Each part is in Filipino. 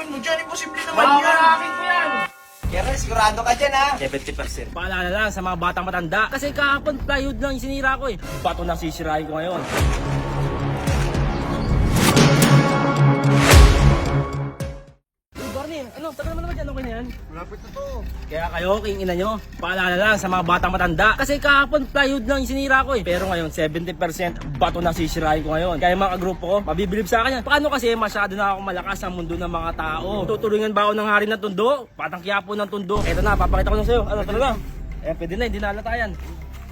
gagawin mo dyan? Imposible naman yan. Makakaraking ko yan! Kaya sigurado ka dyan ha? 70%. Paalala lang sa mga batang matanda. Kasi kahapon plywood lang yung sinira ko eh. Bato na sisirahin ko ngayon. Uy, Barney, ano? Tagal naman dyan. Okay na yan? Malapit na to. Kaya kayo, king ina nyo, paalala lang sa mga batang matanda. Kasi kahapon plywood lang yung sinira ko eh. Pero ngayon, 70% bato na sisirahin ko ngayon. Kaya mga grupo ko, mabibilib sa akin yan. Paano kasi masyado na ako malakas sa mundo ng mga tao. Tutulungan ba ako ng hari ng tundo? Patang Quiapo ng tundo. Eto na, papakita ko na sa'yo. Ano talaga? Eh, pwede na, hindi na halatayan.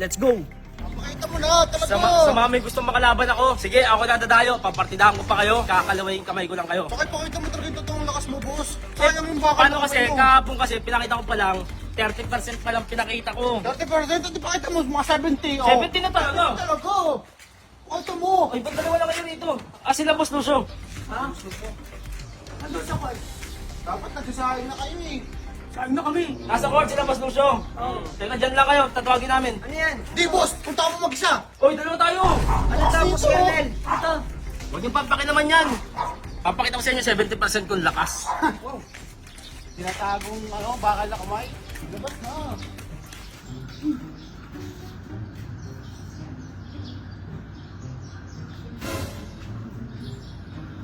Let's go! Pakita mo na, talaga. Sa mga may gustong makalaban ako, sige, ako na dadayo. Papartidahan ko pa kayo. Kakalawayin kamay ko lang kayo. Pakita mo talaga yung totoong lakas mo, boss. Sayang yung bakal. Paano kasi, kahapon kasi, pinakita ko pa lang, 30% pa lang pinakita ko. 30%, hindi pakita mo, mga 70. 70 na talaga. Talaga. Pakita mo. Ay, ba't dalawa lang kayo rito? Ah, sila Boss Lucio. Ha? Nandun sa kwan. Dapat nagsasahin na kayo eh. Saan na kami? Nasa court sila Boss Lucio. Teka, dyan lang kayo. Tatawagin namin. Ano yan? Di, boss. Punta mo mag-isa. Uy, dalawa tayo. Ano tapos, Colonel? Ito. Huwag yung papaki naman yan. Papakita ko sa inyo 70% kung lakas. Tinatagong, bakal na kamay. Labas na.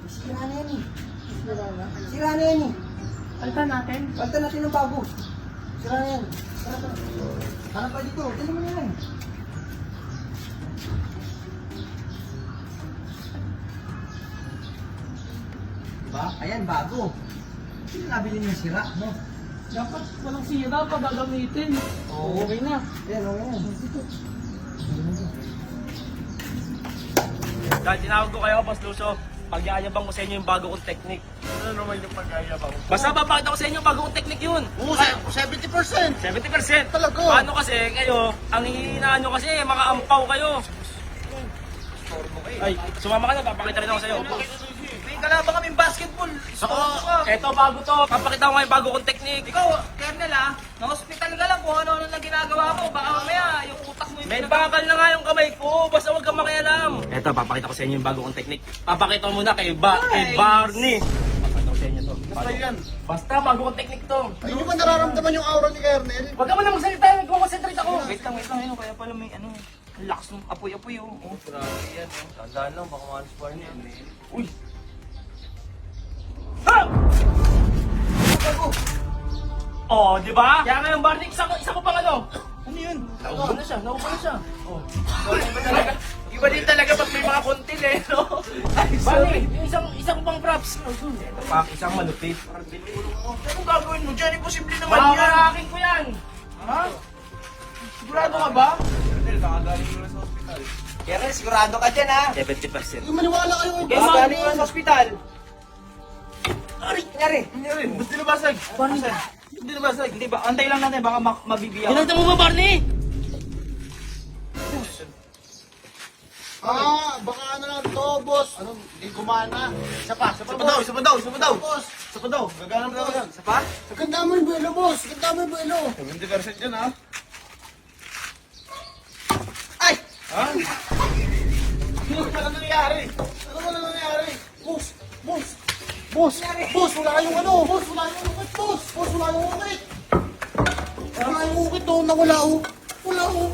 Sira na yan eh. Sira na yan eh. Palitan natin. Palitan natin ng bago. Sira na yan. Hanap pa dito. Dali mo na yan. Diba? Ayan, bago. Sino nabili niyo sira, no? Dapat walang sira pa gagamitin. Oo. Okay na. Ayan, okay yan. Dahil tinawag ko kayo, Boss Lucio, pagyayabang ko sa inyo yung bago kong technique. Ano naman yung pag-ayabang? Basta papakita ko sa inyo yung bago kong technique yun. Oo, 70%. 70%. Talaga? Paano kasi kayo, ang hihinaan nyo kasi, makaampaw kayo. Ay, sumama ka na, papakita rin ako sa'yo. May kalaban kaming basketball. Eto, bago to. Papakita ko ngayon bago kong technique. Ikaw, Kernel na-hospital ka lang kung ano-ano na ginagawa mo. Baka mamaya, yung utak mo yung May bakal na nga yung kamay ko, basta huwag kang makialam. Eto, papakita ko sa inyo yung bago kong technique. Papakita ko muna kay Barney. Papakita ko sa inyo to. Basta yan. Basta bago kong technique to. Ay, hindi ba nararamdaman yung aura ni Kernel? Huwag ka mo na magsalita, mag-concentrate ako. Wait lang, ayun, kaya pala may ano, lakas ng apoy-apoy oh. Oh, grabe yan oh. Tandaan lang, baka malas pa rin yan. Uy! Ha! Oh, di ba? Kaya ngayon, Barney, isa ko pang ano. Ano yun? Naubo na siya. Oh. Iba din talaga pag may mga kontil eh, no? Barney, yung isa ko pang props. Ito pa, isang malupit. Anong gagawin mo dyan? Imposible naman yan. Makakaraking ko yan. Ha? Sigurado ka ba? Kaya sigurado ka dyan ha? 70%. Yung maniwala kayo kay Kaya galing ka sa ospital. Ari, nangyari. Nangyari, ba't dinabasag? Hindi nabasag. Hindi ba? Antay lang natin, baka mabibiyak. Pinagda mo ba, Barney? Baka ano lang to, boss. Ano, hindi gumana. Isa pa daw, isa pa daw. Boss. Isa pa daw, gagana pa daw. Isa pa? Ganda mo yung buwelo, boss. Ganda mo yung buwelo. 70% dyan, ha? Ay! Ha? Ano ba nangyari? Ano ba nangyari? Boss! Boss, wala kayong ano! Boss, wala yung ukit, boss! Boss, wala yung ukit! Wala yung ukit, oh. Nawala, oh. Wala, oh.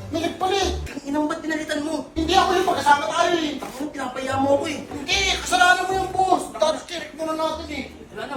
Nagpalit! Inang ba't pinalitan mo? Hindi ako yung magkasama tayo, eh. Ako, pinapaya mo ako eh. Hindi, kasalanan mo yung boss. Touch check muna natin, eh. Wala na,